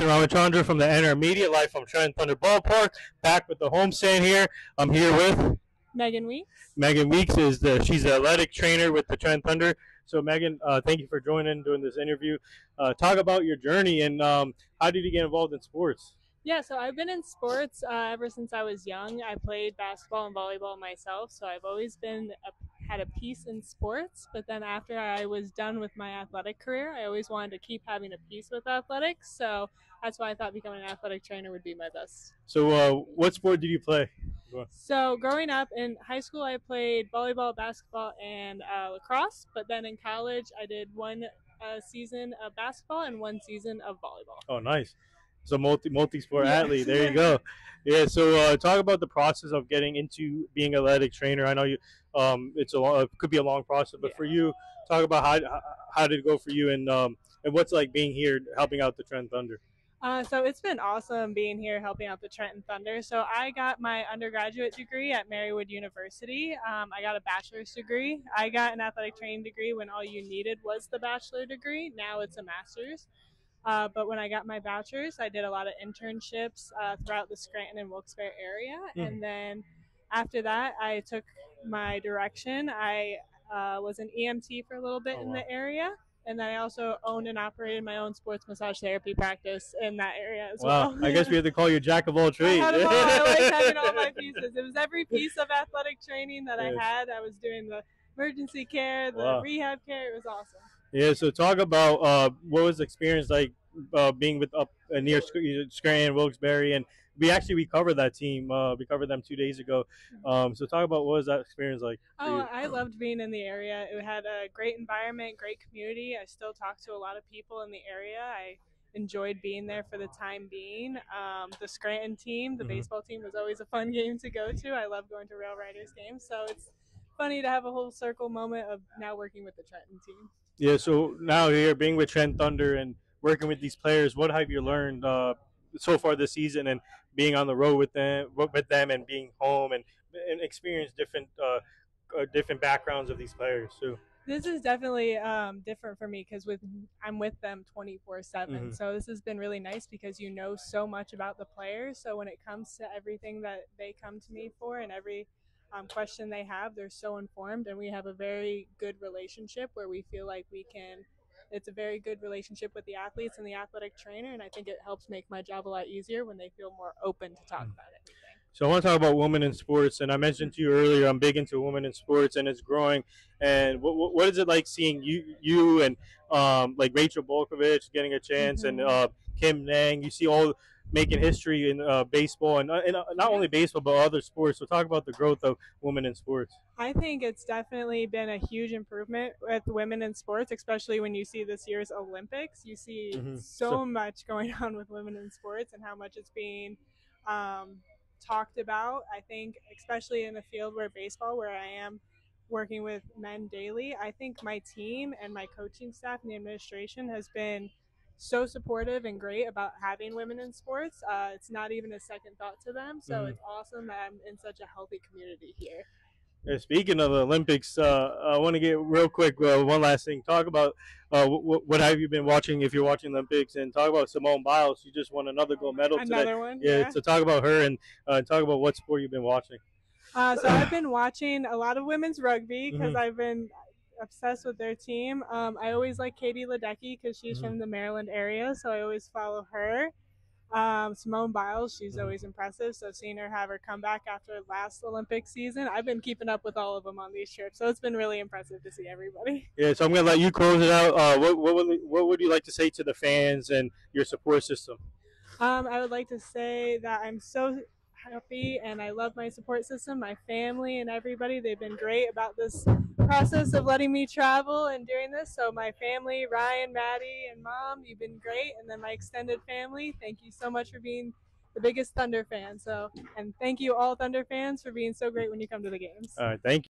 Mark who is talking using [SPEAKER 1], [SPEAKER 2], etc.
[SPEAKER 1] Trenton Ramachandra from the NR Media Live from Trenton Thunder Ballpark. Back with the homestand here. I'm here with
[SPEAKER 2] Meghan Weeks.
[SPEAKER 1] Meghan Weeks. She's the athletic trainer with the Trenton Thunder. So Meghan, thank you for joining, doing this interview. Talk about your journey and how did you get involved in sports?
[SPEAKER 2] Yeah, so I've been in sports ever since I was young. I played basketball and volleyball myself, so I've always had a piece in sports. But then after I was done with my athletic career, I always wanted to keep having a piece with athletics. So that's why I thought becoming an athletic trainer would be my best.
[SPEAKER 1] So what sport did you play?
[SPEAKER 2] So growing up in high school, I played volleyball, basketball, and lacrosse. But then in college, I did one season of basketball and one season of volleyball.
[SPEAKER 1] Oh, nice. So multi-sport athlete. There you go. Yeah. So talk about the process of getting into being an athletic trainer. I know you. It could be a long process, but for you, talk about how did it go for you and what's like being here helping out the Trenton Thunder.
[SPEAKER 2] So it's been awesome being here helping out the Trenton Thunder. So I got my undergraduate degree at Marywood University. I got a bachelor's degree. I got an athletic training degree when all you needed was the bachelor degree. Now it's a master's. But when I got my bachelor's, I did a lot of internships throughout the Scranton and Wilkes-Barre area. And then after that, I took my direction. I was an EMT for a little bit in the area. And then I also owned and operated my own sports massage therapy practice in that area as well.
[SPEAKER 1] I guess we have to call you jack of all trades.
[SPEAKER 2] I like having all my pieces. It was every piece of athletic training that I had. I was doing the emergency care, the rehab care. It was awesome.
[SPEAKER 1] Yeah, so talk about what was the experience like being with up near Scranton, Wilkes-Barre, and we covered that team. We covered them 2 days ago. So talk about what was that experience like?
[SPEAKER 2] Oh, I loved being in the area. It had a great environment, great community. I still talk to a lot of people in the area. I enjoyed being there for the time being. The Scranton team, the baseball team, was always a fun game to go to. I love going to Rail Riders games, so it's funny to have a whole circle moment of now working with the Trenton team.
[SPEAKER 1] Yeah, so now here being with Trenton Thunder and working with these players, what have you learned so far this season and being on the road with them and being home and experience different backgrounds of these players too?
[SPEAKER 2] This is definitely different for me because I'm with them 24/7. So this has been really nice because you know so much about the players. So when it comes to everything that they come to me for and every question they have, they're so informed, and we have a very good relationship where we feel like it's a very good relationship with the athletes and the athletic trainer, and I think it helps make my job a lot easier when they feel more open to talk about everything.
[SPEAKER 1] So I want to talk about women in sports, and I mentioned to you earlier I'm big into women in sports, and it's growing. And what is it like seeing you and like Rachel Bolkovich getting a chance, and Kim Nang? You see all making history in baseball and not only baseball but other sports. So talk about the growth of women in sports.
[SPEAKER 2] I think it's definitely been a huge improvement with women in sports, especially when you see this year's Olympics. You see so much going on with women in sports and how much it's being talked about. I think especially in a field where baseball, where I am working with men daily, I think my team and my coaching staff and the administration has been so supportive and great about having women in sports. It's not even a second thought to them. So it's awesome that I'm in such a healthy community here.
[SPEAKER 1] Speaking of the Olympics, I want to get real quick one last thing. Talk about what have you been watching if you're watching Olympics, and talk about Simone Biles. She just won another gold medal today.
[SPEAKER 2] Another one,
[SPEAKER 1] yeah. So talk about her and talk about what sport you've been watching.
[SPEAKER 2] So I've been watching a lot of women's rugby because I've been obsessed with their team. I always like Katie Ledecky because she's from the Maryland area, so I always follow her. Simone Biles, she's always impressive, so seeing her have her comeback after last Olympic season, I've been keeping up with all of them on these trips, so it's been really impressive to see everybody.
[SPEAKER 1] Yeah, so I'm going to let you close it out. What would you like to say to the fans and your support system?
[SPEAKER 2] I would like to say that I'm so happy and I love my support system, my family and everybody. They've been great about this process of letting me travel and doing this. So my family, Ryan, Maddie, and Mom, you've been great. And then my extended family, thank you so much for being the biggest Thunder fan. And thank you all Thunder fans for being so great when you come to the games.
[SPEAKER 1] All right, thank you.